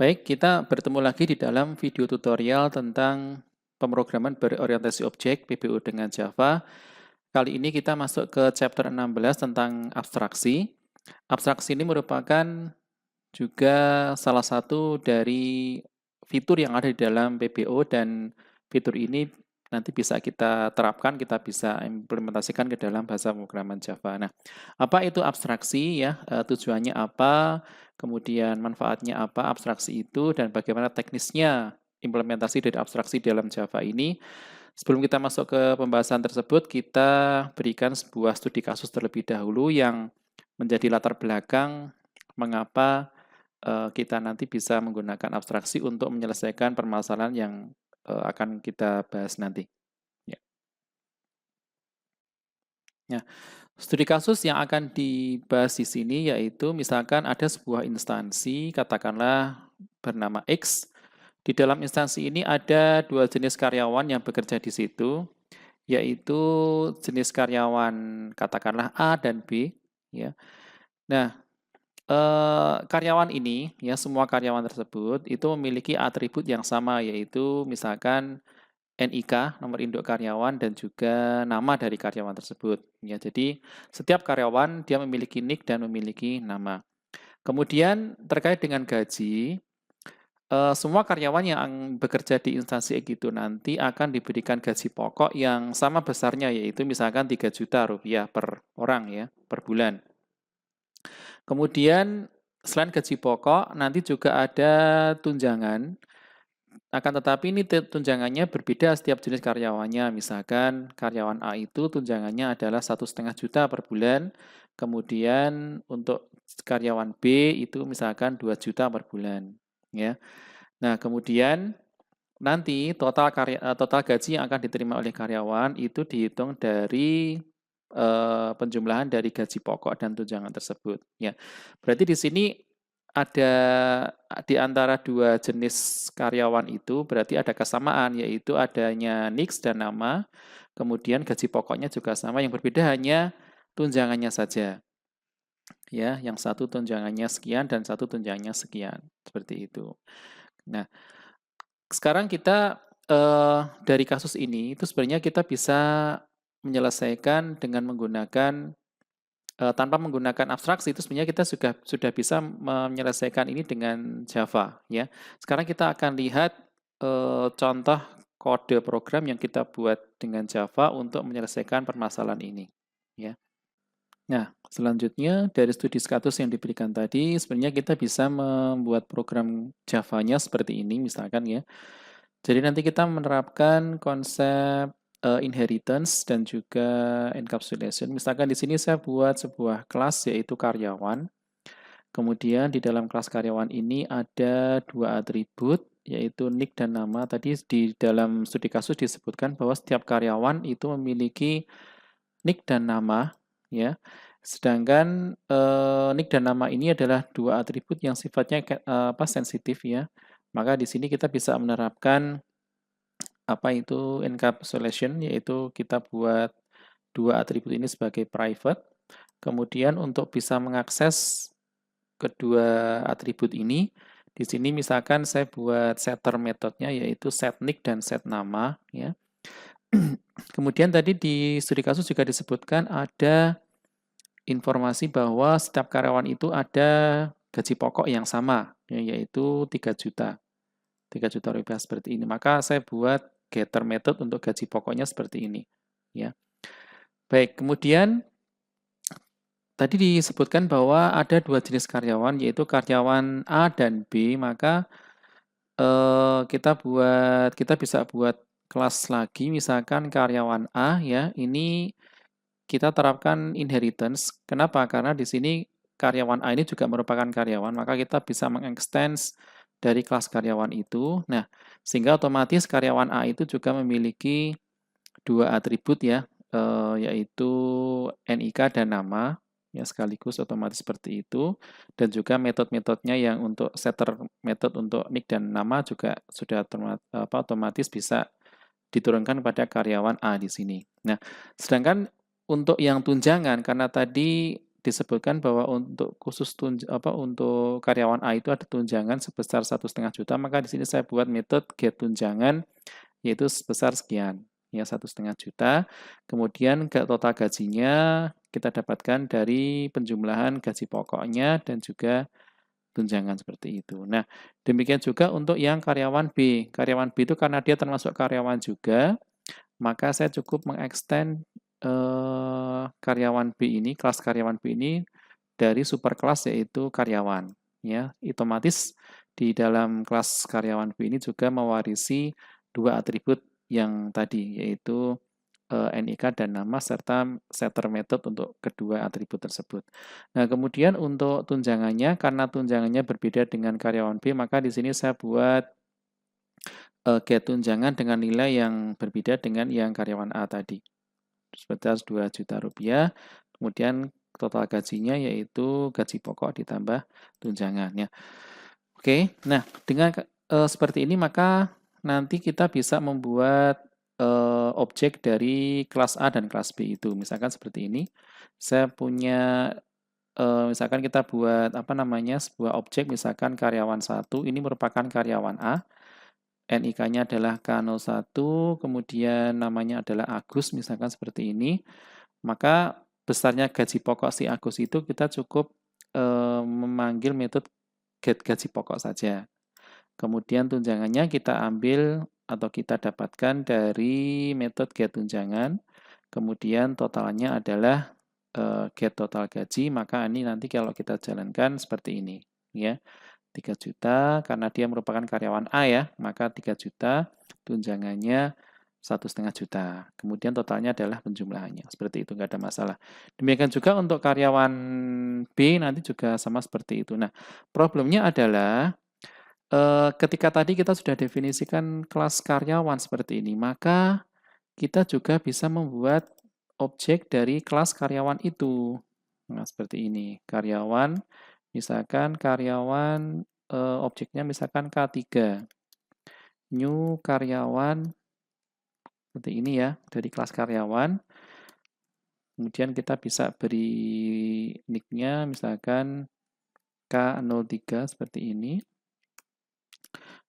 Baik, kita bertemu lagi di dalam video tutorial tentang pemrograman berorientasi objek PBO dengan Java. Kali ini kita masuk ke chapter 16 tentang abstraksi. Abstraksi ini merupakan juga salah satu dari fitur yang ada di dalam PBO, dan fitur ini nanti bisa kita terapkan, kita bisa implementasikan ke dalam bahasa pemrograman Java. Nah, apa itu abstraksi ya? Tujuannya apa? Kemudian manfaatnya apa abstraksi itu, dan bagaimana teknisnya implementasi dari abstraksi dalam Java ini. Sebelum kita masuk ke pembahasan tersebut, kita berikan sebuah studi kasus terlebih dahulu yang menjadi latar belakang mengapa kita nanti bisa menggunakan abstraksi untuk menyelesaikan permasalahan yang akan kita bahas nanti. Ya. Nah, studi kasus yang akan dibahas di sini yaitu misalkan ada sebuah instansi, katakanlah bernama X. Di dalam instansi ini ada dua jenis karyawan yang bekerja di situ, yaitu jenis karyawan katakanlah A dan B. Ya. Nah, karyawan ini, ya semua karyawan tersebut itu memiliki atribut yang sama, yaitu misalkan NIK, nomor induk karyawan, dan juga nama dari karyawan tersebut. Ya, jadi setiap karyawan dia memiliki NIK dan memiliki nama. Kemudian terkait dengan gaji, semua karyawan yang bekerja di instansi itu nanti akan diberikan gaji pokok yang sama besarnya, yaitu misalkan 3 juta rupiah per orang ya, per bulan. Kemudian selain gaji pokok, nanti juga ada tunjangan. Akan tetapi ini tunjangannya berbeda setiap jenis karyawannya. Misalkan karyawan A itu tunjangannya adalah 1,5 juta per bulan. Kemudian untuk karyawan B itu misalkan 2 juta per bulan. Ya. Nah, kemudian nanti total gaji yang akan diterima oleh karyawan itu dihitung dari penjumlahan dari gaji pokok dan tunjangan tersebut. Ya, berarti di sini ada di antara dua jenis karyawan itu berarti ada kesamaan, yaitu adanya NIK dan nama, kemudian gaji pokoknya juga sama, yang berbeda hanya tunjangannya saja. Ya, yang satu tunjangannya sekian dan satu tunjangannya sekian, seperti itu. Nah, sekarang kita dari kasus ini itu sebenarnya kita bisa menyelesaikan dengan menggunakan tanpa menggunakan abstraksi, itu sebenarnya kita sudah bisa menyelesaikan ini dengan Java ya. Sekarang kita akan lihat contoh kode program yang kita buat dengan Java untuk menyelesaikan permasalahan ini ya. Nah, selanjutnya dari studi status yang diberikan tadi, sebenarnya kita bisa membuat program Java-nya seperti ini misalkan ya. Jadi nanti kita menerapkan konsep inheritance dan juga encapsulation. Misalkan di sini saya buat sebuah kelas yaitu karyawan. Kemudian di dalam kelas karyawan ini ada dua atribut yaitu nick dan nama. Tadi di dalam studi kasus disebutkan bahwa setiap karyawan itu memiliki nick dan nama ya. Sedangkan nick dan nama ini adalah dua atribut yang sifatnya sensitif ya. Maka di sini kita bisa menerapkan apa itu encapsulation, yaitu kita buat dua atribut ini sebagai private. Kemudian untuk bisa mengakses kedua atribut ini, di sini misalkan saya buat setter metodenya yaitu setNick dan setNama ya. Kemudian tadi di studi kasus juga disebutkan ada informasi bahwa setiap karyawan itu ada gaji pokok yang sama, yaitu 3 juta. 3 juta rupiah seperti ini. Maka saya buat getter method untuk gaji pokoknya seperti ini. Ya. Baik, kemudian tadi disebutkan bahwa ada dua jenis karyawan, yaitu karyawan A dan B. Maka kita bisa buat kelas lagi, misalkan karyawan A ya. Ini kita terapkan inheritance. Kenapa? Karena di sini karyawan A ini juga merupakan karyawan, maka kita bisa mengextend dari kelas karyawan itu. Nah, sehingga otomatis karyawan A itu juga memiliki dua atribut ya, yaitu NIK dan nama, ya sekaligus otomatis seperti itu. Dan juga metode-metodenya yang untuk setter method untuk nick dan nama juga sudah otomatis bisa diturunkan pada karyawan A di sini. Nah, sedangkan untuk yang tunjangan, karena tadi disebutkan bahwa untuk khusus untuk karyawan A itu ada tunjangan sebesar 1,5 juta, maka di sini saya buat metode get tunjangan yaitu sebesar sekian, ya 1,5 juta. Kemudian total gajinya kita dapatkan dari penjumlahan gaji pokoknya dan juga tunjangan seperti itu. Nah, demikian juga untuk yang karyawan B. Karyawan B itu karena dia termasuk karyawan juga, maka saya cukup mengextend karyawan B ini, kelas karyawan B ini dari superkelas yaitu karyawan. Ya, otomatis di dalam kelas karyawan B ini juga mewarisi dua atribut yang tadi, yaitu NIK dan nama serta setter method untuk kedua atribut tersebut. Nah, kemudian untuk tunjangannya, karena tunjangannya berbeda dengan karyawan B, maka di sini saya buat get tunjangan dengan nilai yang berbeda dengan yang karyawan A tadi. Sebesar 2 juta rupiah, kemudian total gajinya yaitu gaji pokok ditambah tunjangannya. Oke, nah dengan seperti ini maka nanti kita bisa membuat objek dari kelas A dan kelas B itu. Misalkan seperti ini, saya punya misalkan kita buat sebuah objek, misalkan karyawan 1 ini merupakan karyawan A, NIK-nya adalah K01, kemudian namanya adalah Agus, misalkan seperti ini. Maka besarnya gaji pokok si Agus itu kita cukup memanggil metode get gaji pokok saja. Kemudian tunjangannya kita ambil atau kita dapatkan dari metode get tunjangan. Kemudian totalnya adalah get total gaji, maka ini nanti kalau kita jalankan seperti ini, ya. 3 juta karena dia merupakan karyawan A ya, maka 3 juta, tunjangannya 1,5 juta. Kemudian totalnya adalah penjumlahannya. Seperti itu, nggak ada masalah. Demikian juga untuk karyawan B nanti juga sama seperti itu. Nah, problemnya adalah ketika tadi kita sudah definisikan kelas karyawan seperti ini, maka kita juga bisa membuat objek dari kelas karyawan itu. Nah, seperti ini. Karyawan, misalkan karyawan objeknya misalkan K3. New karyawan seperti ini ya, dari kelas karyawan. Kemudian kita bisa beri nick-nya misalkan K03 seperti ini.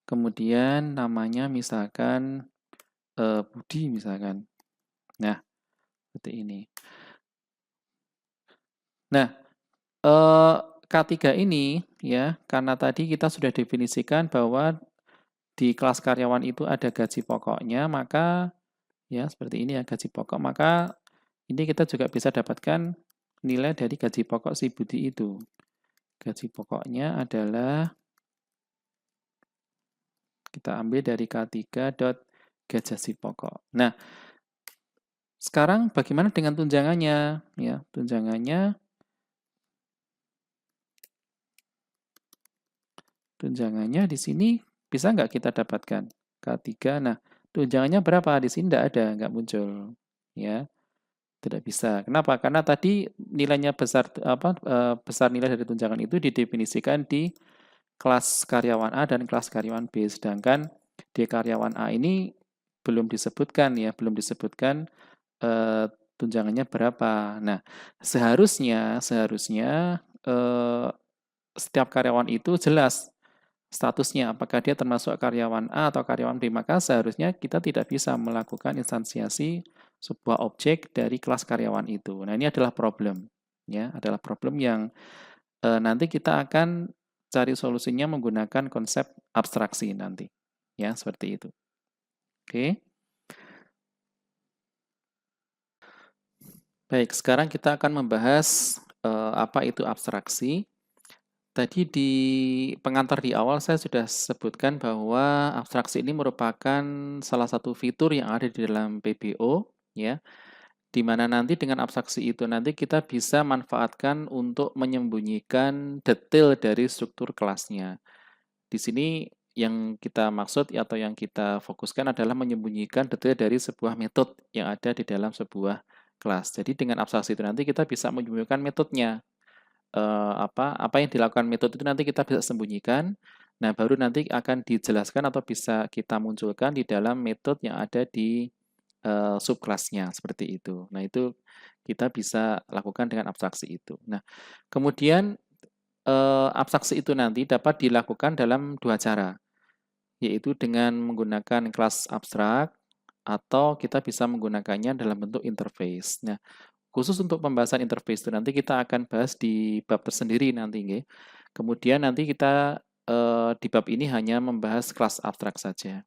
Kemudian namanya misalkan Budi misalkan. Nah, seperti ini. Nah, K3 ini ya, karena tadi kita sudah definisikan bahwa di kelas karyawan itu ada gaji pokoknya, maka ya seperti ini ya gaji pokok, maka ini kita juga bisa dapatkan nilai dari gaji pokok si Budi itu. Gaji pokoknya adalah kita ambil dari K3.gaji pokok. Nah, sekarang bagaimana dengan tunjangannya? Ya, tunjangannya di sini bisa nggak kita dapatkan? K3. Nah, tunjangannya berapa? Di sini nggak ada, nggak muncul. Ya, tidak bisa. Kenapa? Karena tadi nilainya besar besar nilai dari tunjangan itu didefinisikan di kelas karyawan A dan kelas karyawan B. Sedangkan di karyawan A ini belum disebutkan ya, belum disebutkan tunjangannya berapa. Nah, seharusnya setiap karyawan itu jelas statusnya, apakah dia termasuk karyawan A atau karyawan B, maka seharusnya kita tidak bisa melakukan instansiasi sebuah objek dari kelas karyawan itu. Nah, ini adalah problem, ya, adalah problem yang nanti kita akan cari solusinya menggunakan konsep abstraksi nanti, ya, seperti itu. Oke. Baik, sekarang kita akan membahas apa itu abstraksi. Tadi di pengantar di awal saya sudah sebutkan bahwa abstraksi ini merupakan salah satu fitur yang ada di dalam PBO, ya, di mana nanti dengan abstraksi itu nanti kita bisa manfaatkan untuk menyembunyikan detail dari struktur kelasnya. Di sini yang kita maksud atau yang kita fokuskan adalah menyembunyikan detail dari sebuah metode yang ada di dalam sebuah kelas. Jadi dengan abstraksi itu nanti kita bisa menyembunyikan metodenya. Apa yang dilakukan metode itu nanti kita bisa sembunyikan. Nah, baru nanti akan dijelaskan atau bisa kita munculkan di dalam metode yang ada di subkelasnya seperti itu. Nah, itu Kita bisa lakukan dengan abstraksi itu. Nah, kemudian abstraksi itu nanti dapat dilakukan dalam dua cara, yaitu dengan menggunakan kelas abstrak atau kita bisa menggunakannya dalam bentuk interface. Nah, khusus untuk pembahasan interface itu nanti kita akan bahas di bab tersendiri nanti, nggih. Kemudian nanti kita di bab ini hanya membahas kelas abstrak saja.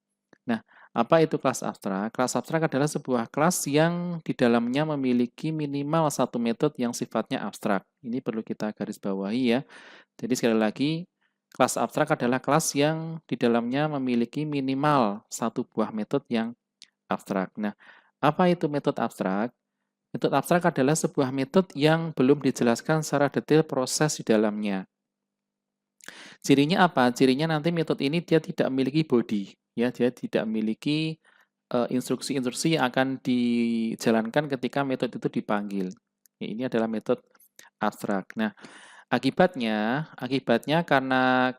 Nah, apa itu kelas abstrak? Kelas abstrak adalah sebuah kelas yang di dalamnya memiliki minimal satu metode yang sifatnya abstrak. Ini perlu kita garis bawahi ya. Jadi sekali lagi, kelas abstrak adalah kelas yang di dalamnya memiliki minimal satu buah metode yang abstrak. Nah, apa itu metode abstrak? Metode abstrak adalah sebuah metode yang belum dijelaskan secara detail proses di dalamnya. Cirinya apa? Cirinya nanti metode ini dia tidak memiliki body, ya, dia tidak memiliki instruksi-instruksi yang akan dijalankan ketika metode itu dipanggil. Ya, ini adalah metode abstrak. Nah, akibatnya karena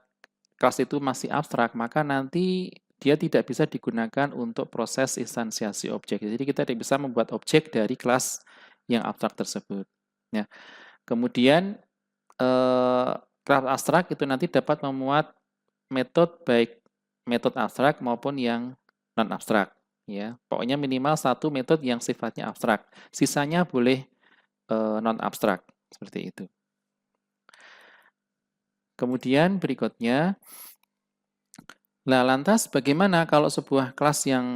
kelas itu masih abstrak, maka nanti dia tidak bisa digunakan untuk proses instansiasi objek. Jadi kita tidak bisa membuat objek dari kelas yang abstrak tersebut. Nah, kemudian kelas abstrak itu nanti dapat memuat metode baik metode abstrak maupun yang non abstrak. Ya, pokoknya minimal satu metode yang sifatnya abstrak. Sisanya boleh non abstrak seperti itu. Kemudian berikutnya, nah lantas bagaimana kalau sebuah kelas yang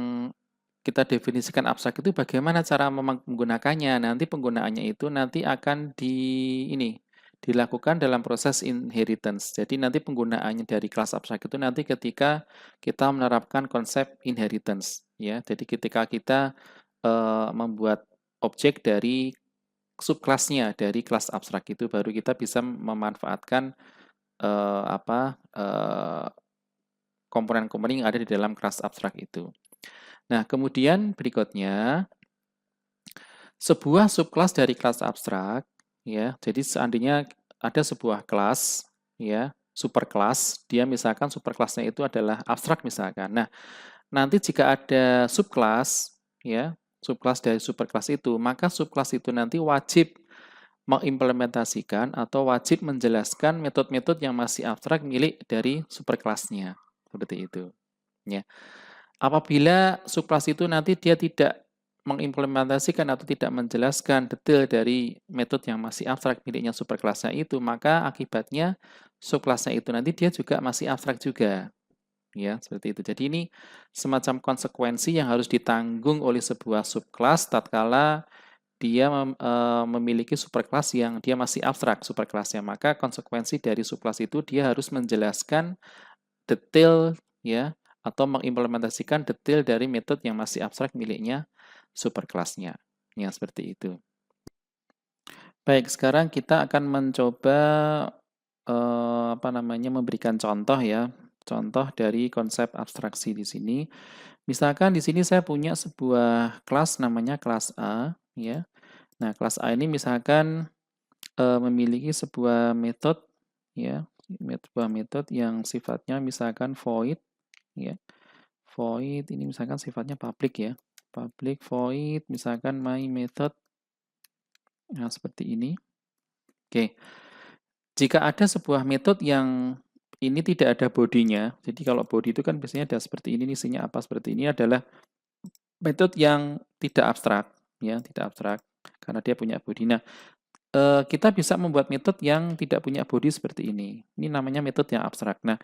kita definisikan abstrak itu bagaimana cara menggunakannya? Nanti penggunaannya itu nanti akan dilakukan dalam proses inheritance. Jadi nanti penggunaannya dari kelas abstrak itu nanti ketika kita menerapkan konsep inheritance, ya. Jadi ketika kita membuat objek dari subkelasnya dari kelas abstrak itu baru kita bisa memanfaatkan komponen-komponen yang ada di dalam kelas abstrak itu. Nah, kemudian berikutnya sebuah subkelas dari kelas abstrak, ya. Jadi seandainya ada sebuah kelas, ya, superkelas, dia misalkan superkelasnya itu adalah abstrak misalkan. Nah, nanti jika ada subkelas, ya, subkelas dari superkelas itu, maka subkelas itu nanti wajib mengimplementasikan atau wajib menjelaskan metode-metode yang masih abstrak milik dari superkelasnya. Seperti itu, ya. Apabila subkelas itu nanti dia tidak mengimplementasikan atau tidak menjelaskan detail dari metode yang masih abstrak miliknya superkelasnya itu, maka akibatnya subkelasnya itu nanti dia juga masih abstrak juga. Ya, seperti itu. Jadi ini semacam konsekuensi yang harus ditanggung oleh sebuah subkelas tatkala dia memiliki superkelas yang dia masih abstrak superkelasnya. Maka konsekuensi dari subkelas itu dia harus menjelaskan detail, ya, atau mengimplementasikan detail dari metode yang masih abstrak miliknya superkelasnya. Ya, seperti itu. Baik, sekarang kita akan mencoba memberikan contoh ya, contoh dari konsep abstraksi di sini. Misalkan di sini saya punya sebuah kelas namanya kelas A, ya. Nah, kelas A ini misalkan memiliki sebuah metode, ya, sebuah metode yang sifatnya misalkan void, ya. Void ini misalkan sifatnya public ya. Public void misalkan my method. Nah, seperti ini. Oke. Jika ada sebuah metode yang ini tidak ada bodinya, jadi kalau body itu kan biasanya ada seperti ini, isinya apa seperti ini adalah metode yang tidak abstrak, ya, tidak abstrak karena dia punya body. Nah, kita bisa membuat metode yang tidak punya body seperti ini. Ini namanya metode yang abstrak. Nah,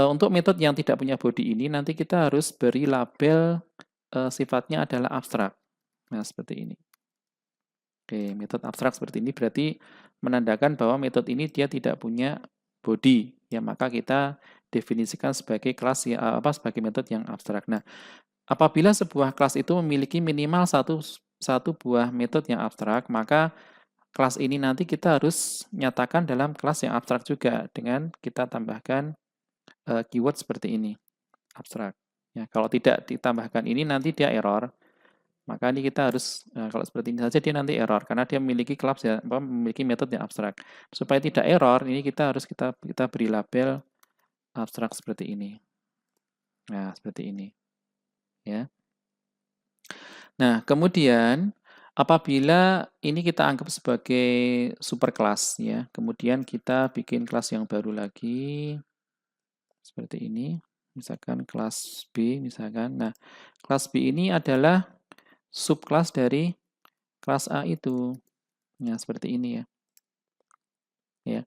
untuk metode yang tidak punya body ini nanti kita harus beri label sifatnya adalah abstrak. Nah, seperti ini. Oke, metode abstrak seperti ini berarti menandakan bahwa metode ini dia tidak punya body. Ya, maka kita definisikan sebagai kelas sebagai metode yang abstrak. Nah, apabila sebuah kelas itu memiliki minimal satu buah metode yang abstrak, maka kelas ini nanti kita harus nyatakan dalam kelas yang abstrak juga dengan kita tambahkan keyword seperti ini, abstrak. Ya, kalau tidak ditambahkan ini nanti dia error. Maka ini kita harus kalau seperti ini saja dia nanti error karena dia memiliki kelas ya, memiliki metode yang abstrak. Supaya tidak error, ini kita harus kita beri label abstrak seperti ini. Nah, seperti ini. Ya. Nah, kemudian Apabila ini kita anggap sebagai superclass ya, kemudian kita bikin kelas yang baru lagi seperti ini, misalkan kelas B misalkan. Nah, kelas B ini adalah subkelas dari kelas A itu. Nah, seperti ini ya. Ya.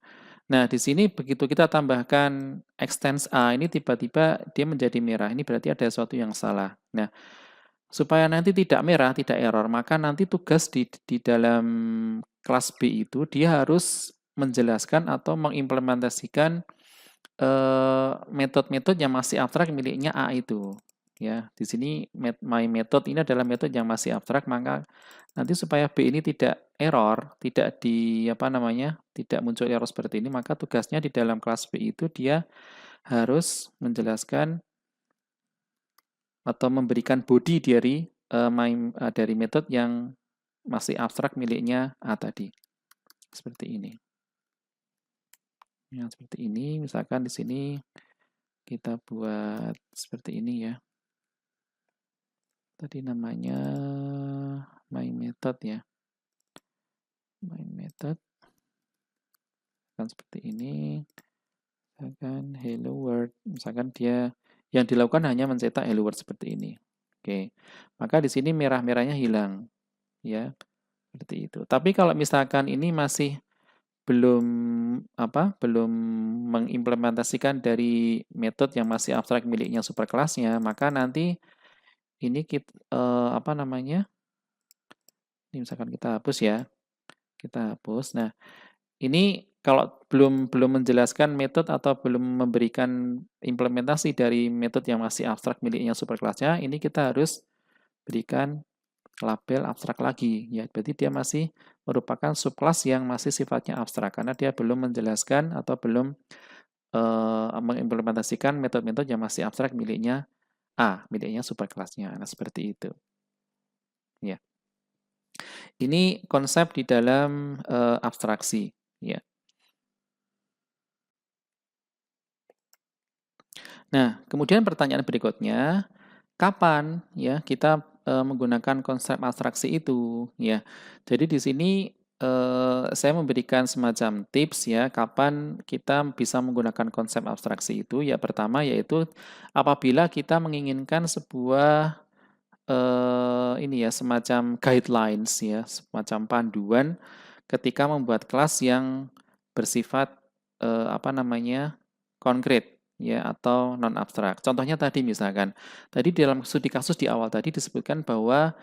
Nah, di sini begitu kita tambahkan extends A, ini tiba-tiba dia menjadi merah. Ini berarti ada sesuatu yang salah. Nah, supaya nanti tidak merah, tidak error, maka nanti tugas di dalam kelas B itu dia harus menjelaskan atau mengimplementasikan metode-metode yang masih abstrak miliknya A itu. Ya, di sini my method ini adalah metode yang masih abstrak, maka nanti supaya B ini tidak error, tidak tidak muncul error seperti ini, maka tugasnya di dalam kelas B itu dia harus menjelaskan atau memberikan body dari metode yang masih abstrak miliknya A tadi. Seperti ini. Yang seperti ini, misalkan di sini kita buat seperti ini ya. Tadi namanya my method ya. My method kan seperti ini. Misalkan hello world, misalkan dia yang dilakukan hanya mencetak hello world seperti ini. Oke. Maka di sini merah-merahnya hilang ya. Seperti itu. Tapi kalau misalkan ini masih belum belum mengimplementasikan dari metode yang masih abstrak miliknya superkelasnya, maka nanti ini ini misalkan kita hapus ya. Kita hapus. Nah, ini kalau belum menjelaskan metode atau belum memberikan implementasi dari metode yang masih abstrak miliknya superkelasnya, ini kita harus berikan label abstrak lagi ya. Berarti dia masih merupakan subkelas yang masih sifatnya abstrak karena dia belum menjelaskan atau belum mengimplementasikan metode-metode yang masih abstrak miliknya A, miliknya superkelasnya. Nah, seperti itu. Ya. Ini konsep di dalam abstraksi, ya. Nah, kemudian pertanyaan berikutnya, kapan ya kita menggunakan konsep abstraksi itu, ya. Jadi di sini saya memberikan semacam tips ya, kapan kita bisa menggunakan konsep abstraksi itu. Ya, pertama yaitu apabila kita menginginkan sebuah ini ya semacam guidelines ya, semacam panduan ketika membuat kelas yang bersifat konkret ya atau non abstrak. Contohnya tadi misalkan, tadi dalam studi kasus di awal tadi disebutkan bahwa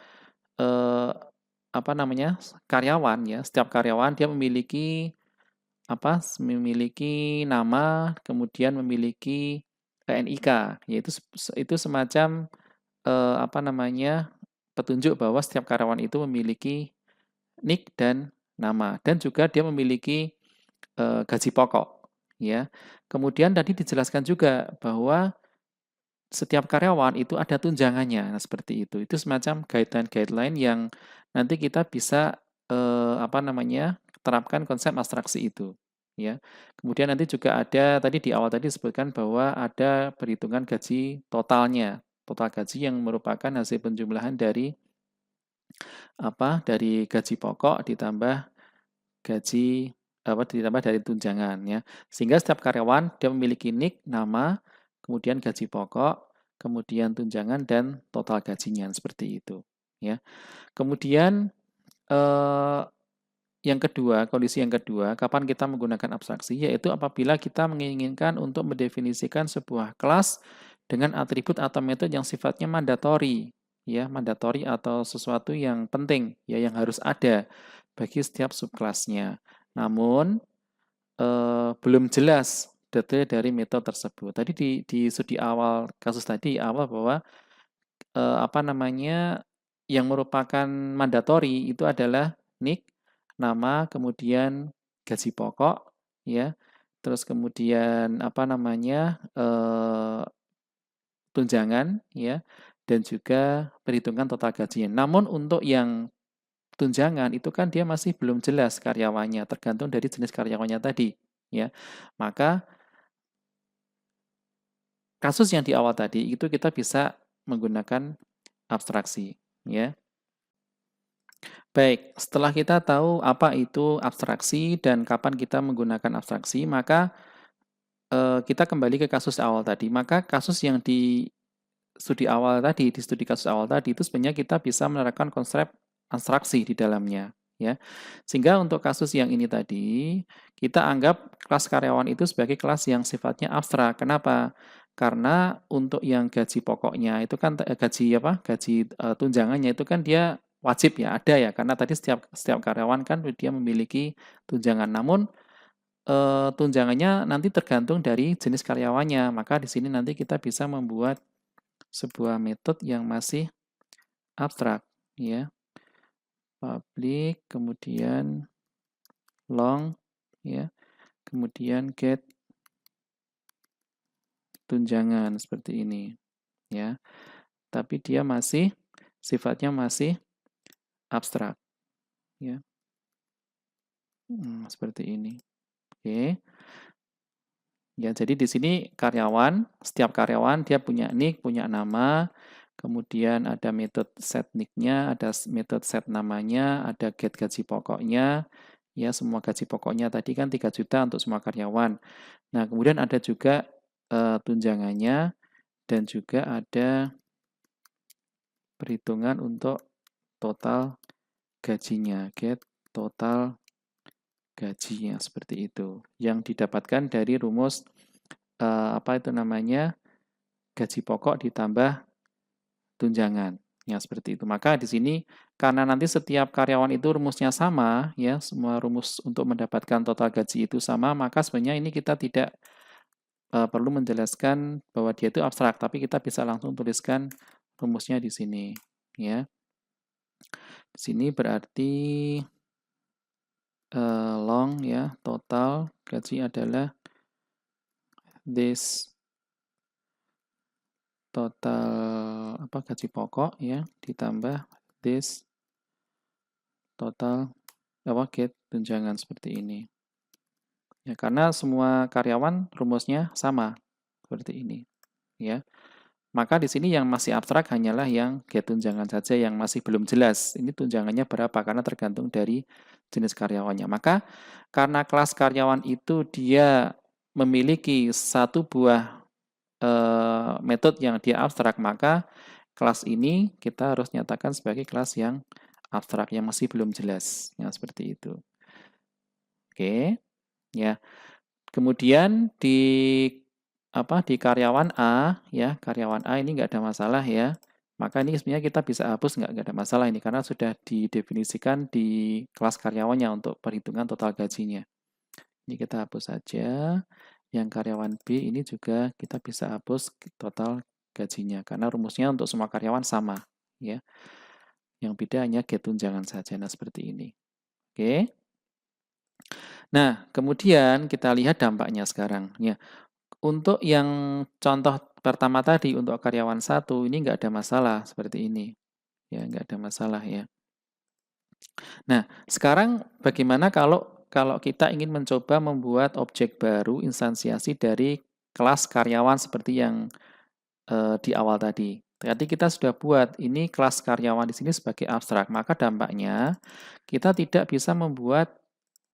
eh, karyawan ya, setiap karyawan dia memiliki nama, kemudian memiliki NIK, yaitu itu semacam petunjuk bahwa setiap karyawan itu memiliki NIK dan nama, dan juga dia memiliki gaji pokok ya. Kemudian tadi dijelaskan juga bahwa setiap karyawan itu ada tunjangannya. Nah, seperti itu. Itu semacam guideline-guideline yang nanti kita bisa terapkan konsep abstraksi itu ya. Kemudian nanti juga ada tadi di awal tadi disebutkan bahwa ada perhitungan gaji totalnya. Total gaji yang merupakan hasil penjumlahan dari gaji pokok ditambah dari tunjangan ya. Sehingga setiap karyawan dia memiliki NIK, nama, kemudian gaji pokok, kemudian tunjangan dan total gajinya seperti itu ya. Kemudian kondisi yang kedua, kapan kita menggunakan abstraksi yaitu apabila kita menginginkan untuk mendefinisikan sebuah kelas dengan atribut atau metode yang sifatnya mandatori ya, mandatori atau sesuatu yang penting ya yang harus ada bagi setiap subkelasnya. Namun belum jelas detail dari metode tersebut. Tadi di studi awal kasus tadi awal bahwa yang merupakan mandatori itu adalah NIK, nama, kemudian gaji pokok, ya, terus kemudian tunjangan, ya, dan juga perhitungan total gajinya. Namun untuk yang tunjangan itu kan dia masih belum jelas karyawannya, tergantung dari jenis karyawannya tadi, ya. Maka kasus yang di awal tadi itu kita bisa menggunakan abstraksi, ya. Baik, setelah kita tahu apa itu abstraksi dan kapan kita menggunakan abstraksi, maka kita kembali ke kasus awal tadi. Maka kasus yang di studi kasus awal tadi itu sebenarnya kita bisa menerapkan konsep abstraksi di dalamnya, ya. Sehingga untuk kasus yang ini tadi, kita anggap kelas karyawan itu sebagai kelas yang sifatnya abstrak. Kenapa? Karena untuk yang gaji pokoknya itu kan gaji apa? Gaji tunjangannya itu kan dia wajib ya, ada ya. Karena tadi setiap setiap karyawan kan dia memiliki tunjangan. Namun tunjangannya nanti tergantung dari jenis karyawannya. Maka di sini nanti kita bisa membuat sebuah metode yang masih abstrak, ya. Public, kemudian long, ya. Kemudian get tunjangan seperti ini, ya. Tapi dia masih sifatnya masih abstrak, ya. Seperti ini. Oke. Ya, jadi di sini karyawan, setiap karyawan dia punya nick, punya nama, kemudian ada metode set nick-nya, ada metode set namanya, ada get gaji pokoknya, ya semua gaji pokoknya tadi kan 3 juta untuk semua karyawan. Nah, kemudian ada juga tunjangannya dan juga ada perhitungan untuk total gajinya, get total gajinya seperti itu. Yang didapatkan dari rumus apa itu namanya? Gaji pokok ditambah tunjangan. Ya, seperti itu. Maka di sini karena nanti setiap karyawan itu rumusnya sama, ya, semua rumus untuk mendapatkan total gaji itu sama, maka sebenarnya ini kita tidak perlu menjelaskan bahwa dia itu abstrak, tapi kita bisa langsung tuliskan rumusnya di sini, ya. Di sini berarti long, ya, total gaji adalah this total apa gaji pokok, ya, ditambah this total apa get tunjangan seperti ini. Ya, karena semua karyawan rumusnya sama seperti ini, ya. Maka di sini yang masih abstrak hanyalah yang get tunjangan saja yang masih belum jelas. Ini tunjangannya berapa karena tergantung dari jenis karyawannya. Maka karena kelas karyawan itu dia memiliki satu buah metode yang dia abstrak, maka kelas ini kita harus nyatakan sebagai kelas yang abstrak yang masih belum jelas. Ya, seperti itu. Oke, ya. Kemudian di karyawan A, ya, karyawan A ini nggak ada masalah ya. Maka ini sebenarnya kita bisa hapus nggak ada masalah ini karena sudah didefinisikan di kelas karyawannya untuk perhitungan total gajinya. Ini kita hapus saja. Yang karyawan B ini juga kita bisa hapus total gajinya karena rumusnya untuk semua karyawan sama, ya. Yang beda hanya get tunjangan saja. Nah, seperti ini. Oke. Nah, kemudian kita lihat dampaknya sekarang. Ya, untuk yang contoh pertama tadi, untuk karyawan 1, ini nggak ada masalah seperti ini. Ya, nggak ada masalah ya. Nah, sekarang bagaimana kalau kita ingin mencoba membuat objek baru instansiasi dari kelas karyawan seperti yang di awal tadi. Tadi kita sudah buat ini kelas karyawan di sini sebagai abstrak, maka dampaknya kita tidak bisa membuat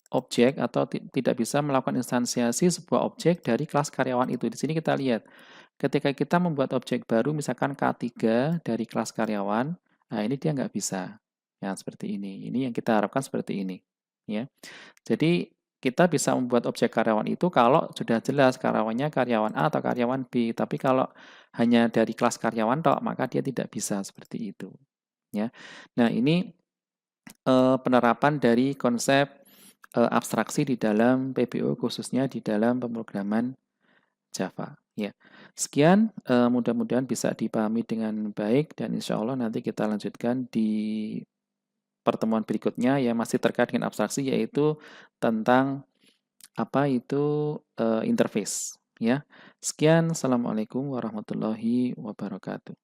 objek atau tidak bisa melakukan instansiasi sebuah objek dari kelas karyawan itu. Di sini kita lihat, ketika kita membuat objek baru, misalkan K3 dari kelas karyawan, nah ini dia nggak bisa. Ya, seperti ini. Ini yang kita harapkan seperti ini. Ya. Jadi, kita bisa membuat objek karyawan itu kalau sudah jelas karyawannya karyawan A atau karyawan B. Tapi kalau hanya dari kelas karyawan tok, maka dia tidak bisa seperti itu. Ya. Nah, ini penerapan dari konsep abstraksi di dalam PBO, khususnya di dalam pemrograman Java. Ya, sekian, mudah-mudahan bisa dipahami dengan baik dan insya Allah nanti kita lanjutkan di pertemuan berikutnya yang masih terkait dengan abstraksi, yaitu tentang apa itu interface. Ya, sekian. Assalamualaikum warahmatullahi wabarakatuh.